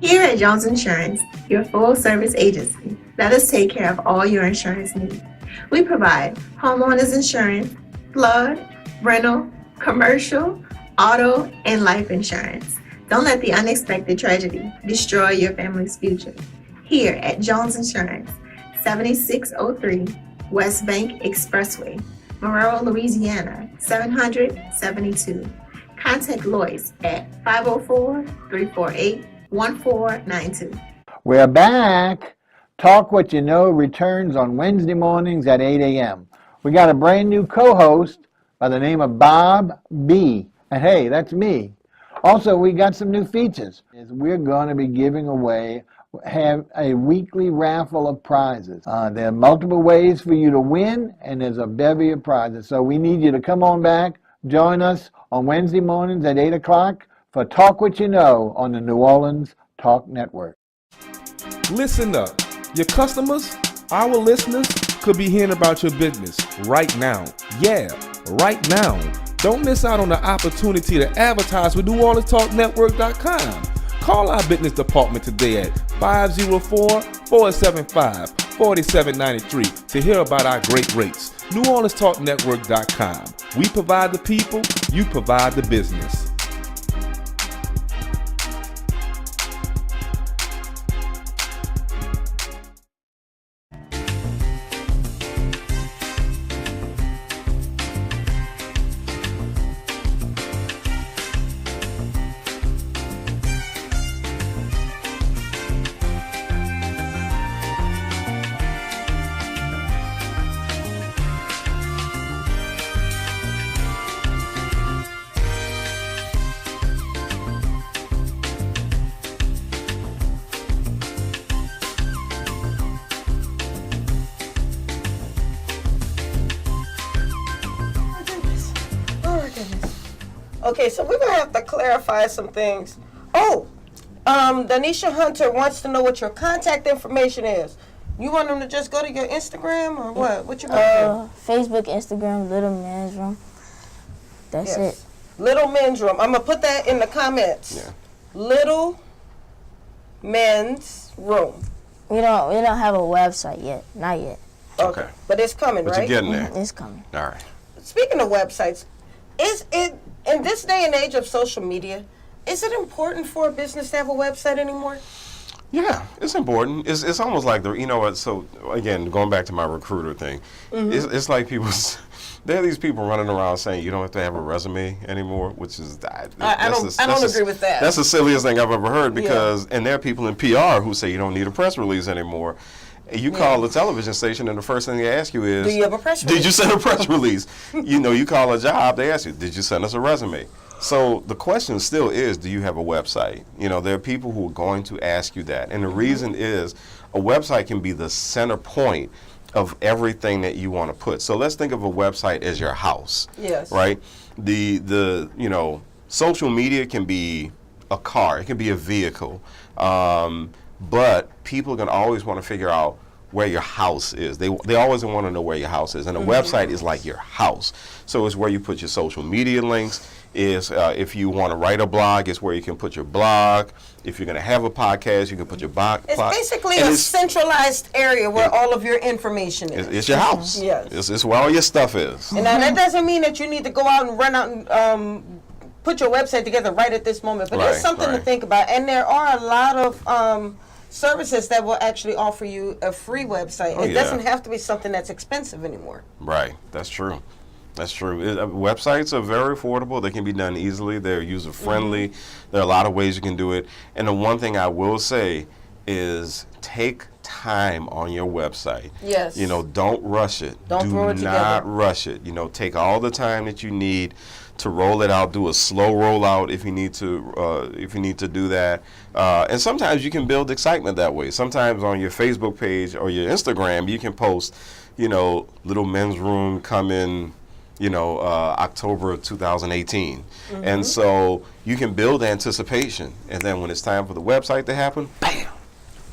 Here at Jones Insurance, your full-service agency, let us take care of all your insurance needs. We provide homeowners insurance, flood, rental, commercial, auto, and life insurance. Don't let the unexpected tragedy destroy your family's future. Here at Jones Insurance, 7603 West Bank Expressway, Monroe, Louisiana, 772. Contact Lois at 504-348-1492. We're back. Talk What You Know returns on Wednesday mornings at 8 a.m. We got a brand new co-host by the name of Bob B. And hey, that's me. Also, we got some new features. We're going to be giving away, have a weekly raffle of prizes. There are multiple ways for you to win, and there's a bevy of prizes. So we need you to come on back, join us on Wednesday mornings at 8 o'clock for Talk What You Know on the New Orleans Talk Network. Listen up. Your customers, our listeners, could be hearing about your business right now. Yeah, right now. Don't miss out on the opportunity to advertise with NewOrleansTalkNetwork.com. Call our business department today at 504-475-4793 to hear about our great rates. NewOrleansTalkNetwork.com. We provide the people, you provide the business. Okay, so we're going to have to clarify some things. Oh, Danisha Hunter wants to know what your contact information is. You want them to just go to your Instagram or what? What you want to do? Facebook, Instagram, Little Men's Room. That's it. Little Men's Room. I'm going to put that in the comments. Yeah. Little Men's Room. We don't have a website yet. Not yet. Okay. But it's coming, right? But you're getting there. It's coming. All right. Speaking of websites, is it, in this day and age of social media, is it important for a business to have a website anymore? Yeah, it's important. It's almost like so again, going back to my recruiter thing, it's like people, there are these people running around saying you don't have to have a resume anymore, which is, I don't agree with that. That's the silliest thing I've ever heard because, and there are people in PR who say you don't need a press release anymore. You call the television station and the first thing they ask you is, do you have a press release? Did you send a press release? You call a job, they ask you, did you send us a resume? So the question still is, do you have a website? There are people who are going to ask you that. And the reason is a website can be the center point of everything that you want to put. So let's think of a website as your house. Yes. Right? The social media can be a car, it can be a vehicle. But people are going to always want to figure out where your house is. They always want to know where your house is. And a website is like your house. So it's where you put your social media links. If you want to write a blog, it's where you can put your blog. If you're going to have a podcast, you can put your blog. It's basically a centralized area where all of your information is. It's your house. Yes. It's where all your stuff is. And now that doesn't mean that you need to go out and run out and put your website together right at this moment. But it's something to think about. And there are a lot of services that will actually offer you a free website. It doesn't have to be something that's expensive anymore. Right. That's true. That's true. Websites are very affordable. They can be done easily. They're user-friendly. There are a lot of ways you can do it. And the one thing I will say is take time on your website. Yes. Don't rush it. Don't throw it together. Do not rush it. Take all the time that you need to roll it out. Do a slow rollout if you need to do that. And sometimes you can build excitement that way. Sometimes on your Facebook page or your Instagram, you can post, Little Men's Room coming, October of 2018. And so you can build anticipation. And then when it's time for the website to happen, bam,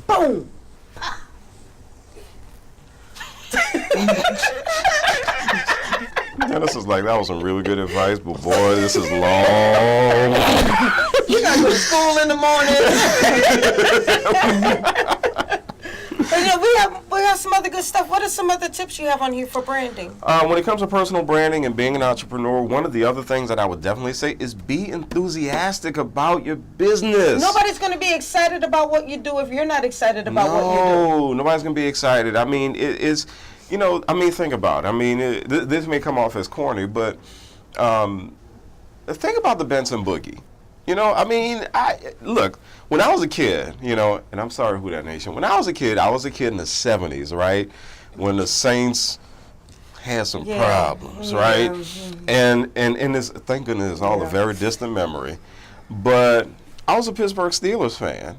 boom. Dennis was like, that was some really good advice, but boy, this is long. You gotta go to school in the morning. And we have some other good stuff. What are some other tips you have on here for branding? When it comes to personal branding and being an entrepreneur, one of the other things that I would definitely say is be enthusiastic about your business. Nobody's going to be excited about what you do if you're not excited about what you do. No, nobody's going to be excited. I mean, it's, think about it. I mean, this may come off as corny, but think about the Benson Boogie. Look, when I was a kid, and I'm sorry, Who Dat Nation. When I was a kid in the 70s, right? When the Saints had some problems, right? And this, thank goodness, all a very distant memory. But I was a Pittsburgh Steelers fan,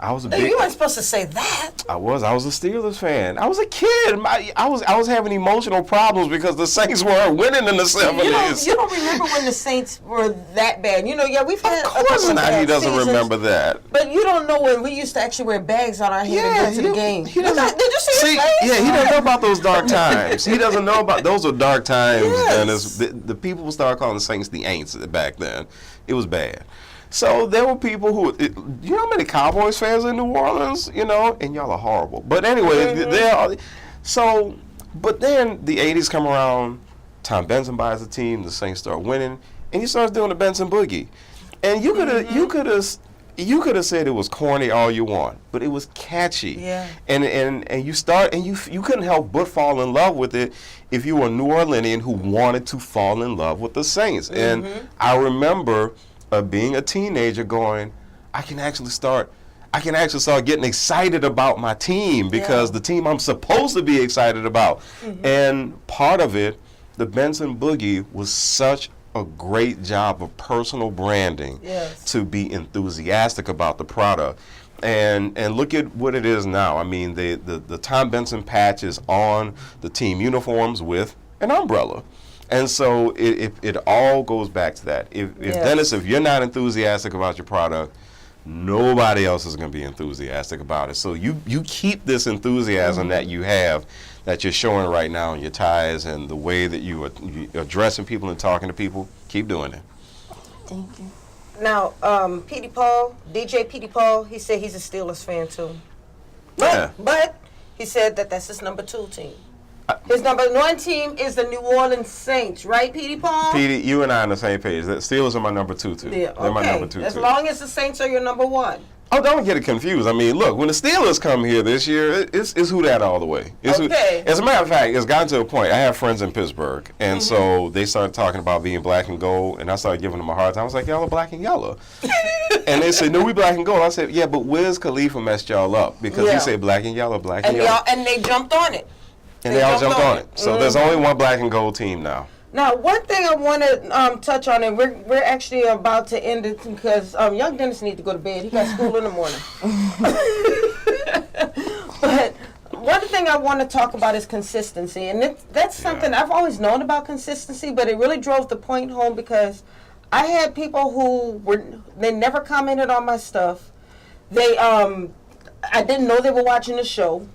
I was a big. You weren't supposed to say that. I was a Steelers fan. I was a kid. I was having emotional problems because the Saints weren't winning in the 70s. You don't remember when the Saints were that bad. We've had. Of course not. He doesn't remember that. But you don't know when we used to actually wear bags on our head to go to the game. He doesn't. Did you see his face? Yeah, he doesn't know about those dark times. He doesn't know about those are dark times. Yes. The people started calling the Saints the Aints back then. It was bad. So there were people who, you know how many Cowboys fans in New Orleans, and y'all are horrible. But anyway, but then the 80s come around, Tom Benson buys the team, the Saints start winning, and he starts doing the Benson Boogie. And you could have said it was corny all you want, but it was catchy. Yeah. And you couldn't help but fall in love with it if you were a New Orleanian who wanted to fall in love with the Saints. And I remember being a teenager going, I can actually start getting excited about my team because the team I'm supposed to be excited about. And part of it, the Benson Boogie was such a great job of personal branding to be enthusiastic about the product. And look at what it is now. I mean, the Tom Benson patch is on the team uniforms with an umbrella. And so it all goes back to that. Dennis, if you're not enthusiastic about your product, nobody else is going to be enthusiastic about it. So you keep this enthusiasm that you have, that you're showing right now in your ties and the way that you are addressing people and talking to people. Keep doing it. Thank you. Now, DJ Petey Paul, he said he's a Steelers fan too. But he said that's his number 2 team. His number 1 team is the New Orleans Saints, right, Petey Paul? Petey, you and I are on the same page. The Steelers are my number 2 too. Yeah, They're my number 2 as too. long as the Saints are your number 1. Oh, don't get it confused. I mean, look, when the Steelers come here this year, it's Who Dat all the way. As a matter of fact, it's gotten to a point. I have friends in Pittsburgh, and so they started talking about being black and gold, and I started giving them a hard time. I was like, y'all are black and yellow. And they said, no, we black and gold. I said, yeah, but Wiz Khalifa messed y'all up because he said black and yellow, black and yellow. And they jumped on it. And they all jumped on it. So there's only one black and gold team now. Now, one thing I want to touch on, and we're actually about to end it because young Dennis needs to go to bed. He got school in the morning. But one thing I want to talk about is consistency, and that's something I've always known about consistency, but it really drove the point home because I had people who they never commented on my stuff. I didn't know they were watching the show.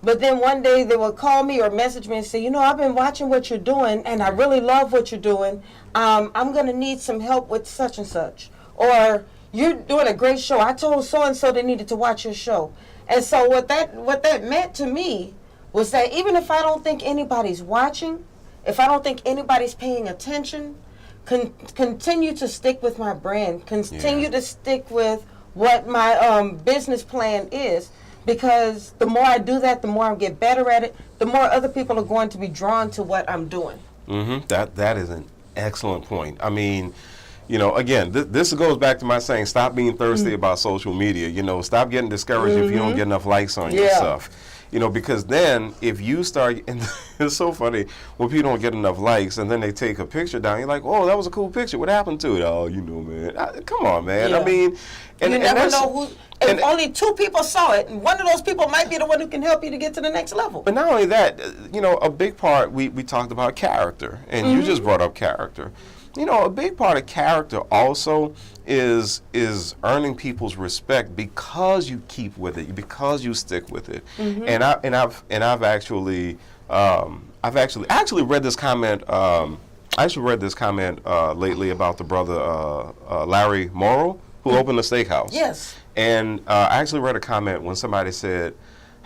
But then one day they would call me or message me and say, I've been watching what you're doing, and I really love what you're doing. I'm going to need some help with such and such. Or, you're doing a great show. I told so-and-so they needed to watch your show. And so what that meant to me was that even if I don't think anybody's watching, if I don't think anybody's paying attention, continue to stick with my brand. Continue to stick with what my business plan is. Because the more I do that, the more I get better at it, the more other people are going to be drawn to what I'm doing. That is an excellent point. I mean, again, this goes back to my saying, stop being thirsty about social media. Stop getting discouraged if you don't get enough likes on your stuff. Because then if you start, and it's so funny when people don't get enough likes and then they take a picture down, you're like, oh, that was a cool picture. What happened to it? Oh, man. Come on, man. I mean, and you never know who. If only 2 people saw it, and one of those people might be the one who can help you to get to the next level. But not only that, a big part, we talked about character, and you just brought up character. A big part of character also is earning people's respect because you keep with it, because you stick with it. And I've actually read this comment. I actually read this comment lately about the brother Larry Morrow, who opened the steakhouse. Yes. And I actually read a comment when somebody said,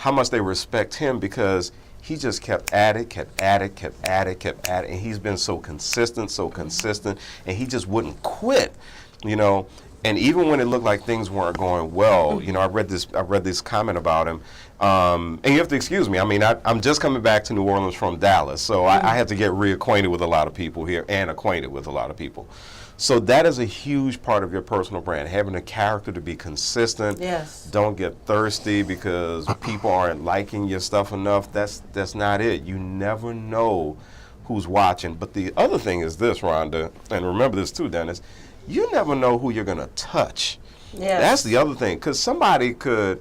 how much they respect him because he just kept at it, and he's been so consistent, and he just wouldn't quit, you know. And even when it looked like things weren't going well, you know, I read this comment about him, and you have to excuse me. I mean, I'm just coming back to New Orleans from Dallas, so I had to get reacquainted with a lot of people here and acquainted with a lot of people. So that is a huge part of your personal brand, having a character to be consistent. Yes. Don't get thirsty because people aren't liking your stuff enough. That's not it. You never know who's watching. But the other thing is this, Rhonda, and remember this too, Dennis, you never know who you're going to touch. Yes. That's the other thing, because somebody could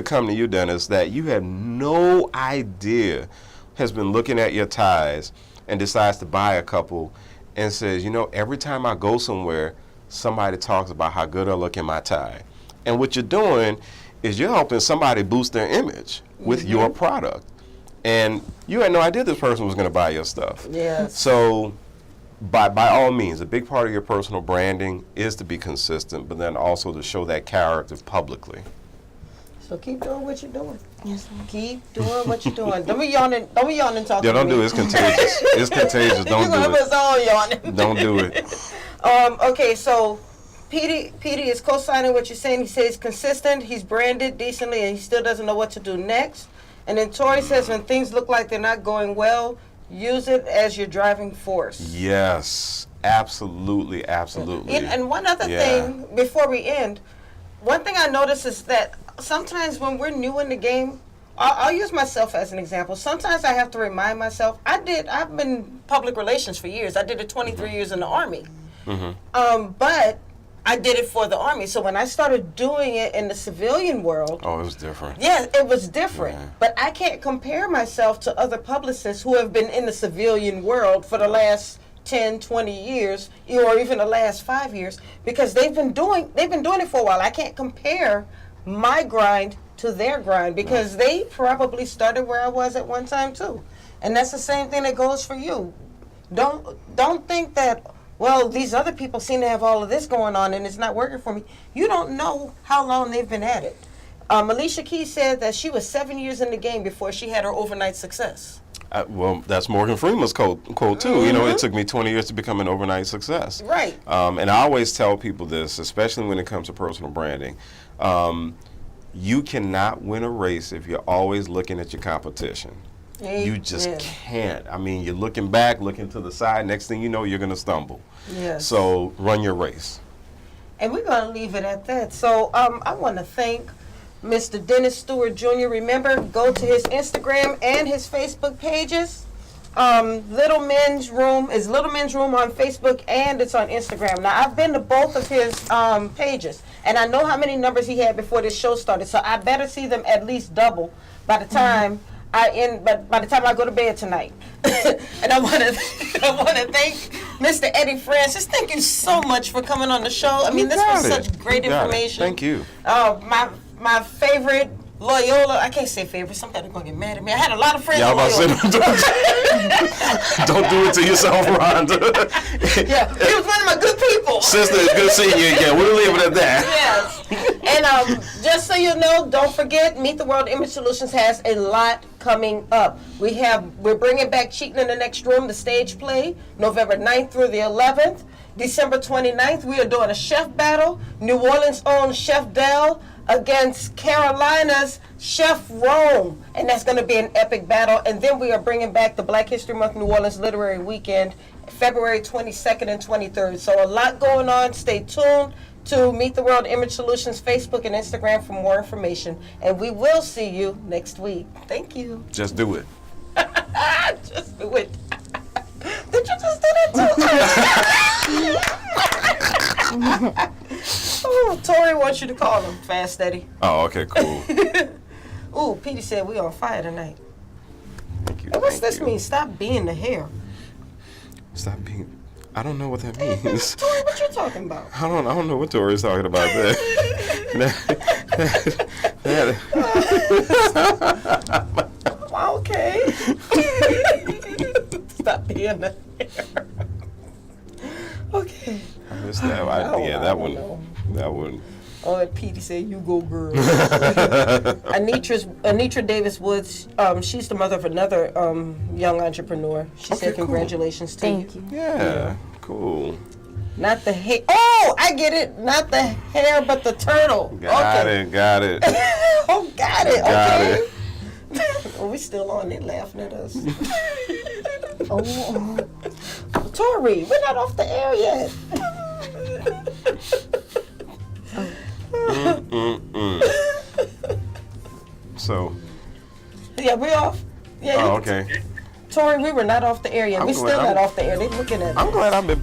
come to you, Dennis, that you have no idea has been looking at your ties and decides to buy a couple and says, you know, every time I go somewhere, somebody talks about how good I look in my tie. And what you're doing is you're helping somebody boost their image with your product. And you had no idea this person was going to buy your stuff. Yes. So by all means, a big part of your personal branding is to be consistent, but then also to show that character publicly. So keep doing what you're doing. Yes, Keep doing what you're doing. Don't be yawning. Don't be yawning talking. Yeah, don't to me. do it. It's contagious. It's contagious. Don't You're gonna do have us all yawning. it. Don't do it. Okay, so Petey is co-signing what you're saying. He says consistent. He's branded decently, and he still doesn't know what to do next. And then Tori says when things look like they're not going well, use it as your driving force. Yes, absolutely. And one other thing before we end, one thing I notice is that sometimes when we're new in the game, I'll use myself as an example. Sometimes I have to remind myself, I've been public relations for years. I did it 23 years in the Army. But I did it for the Army. So when I started doing it in the civilian world. Oh, it was different. Yeah, it was different. Yeah. But I can't compare myself to other publicists who have been in the civilian world for the last 10, 20 years, or even the last 5 years, because they've been doing it for a while. I can't compare my grind to their grind because they probably started where I was at one time too. And that's the same thing that goes for you. Don't think that, well, these other people seem to have all of this going on and it's not working for me. You don't know how long they've been at it. Alicia Keys said that she was 7 years in the game before she had her overnight success. Well, that's Morgan Freeman's quote too. You know, it took me 20 years to become an overnight success. Right. And I always tell people this, especially when it comes to personal branding. You cannot win a race if you're always looking at your competition. You just can't. I mean, you're looking back, looking to the side. Next thing you know, you're going to stumble. Yes. So run your race. And we're going to leave it at that. So I want to thank Mr. Dennis Stewart Jr. Remember, go to his Instagram and his Facebook pages. Little Men's Room is Little Men's Room on Facebook and it's on Instagram. Now, I've been to both of his pages, and I know how many numbers he had before this show started, so I better see them at least double by the time by the time I go to bed tonight. And I want to thank Mr. Eddie Francis. Thank you so much for coming on the show. I mean, this was such great information. Thank you. My favorite Loyola, I can't say favorite, somebody's going to get mad at me. I had a lot of friends Y'all at Loyola. Don't do it to yourself, Rhonda. Yeah, he was one of my good people. Sister, it's good seeing you again. We'll leave it at that. Yes. And just so you know, don't forget, Meet the World Image Solutions has a lot coming up. We're bringing back Cheating in the Next Room, the stage play, November 9th through the 11th. December 29th, we are doing a chef battle. New Orleans' own Chef Dell against Carolina's Chef Rome. And that's going to be an epic battle. And then we are bringing back the Black History Month New Orleans Literary Weekend, February 22nd and 23rd. So a lot going on. Stay tuned to Meet the World Image Solutions Facebook and Instagram for more information. And we will see you next week. Thank you. Just do it. Just do it. Did you just do that too? Oh, Tori wants you to call him Fast Eddie. Oh, okay, cool. Ooh, Petey said we on fire tonight. Thank you. And what's this mean? Stop being the hair. Stop being. I don't know what that means. Tori, what you talking about? I don't know what Tori's talking about there. Okay. Stop being the hair. Okay. I missed that. That one. wouldn't. Oh, and Petey said, "You go, girl." Anitra Davis Woods. She's the mother of another young entrepreneur. She said, cool. "Congratulations to Thank you. Yeah, cool. Not the hair. Oh, I get it. Not the hair, but the turtle. Got okay. it, got it. Oh, got it. Got Okay. it. Oh, we still on it, laughing at us. Oh, Tori, we're not off the air yet. So, Yeah, we off. Yeah. oh, okay. Tori, we were not off the air yet. I'm We glad still I'm- not off the air. They looking at I'm us. glad I've been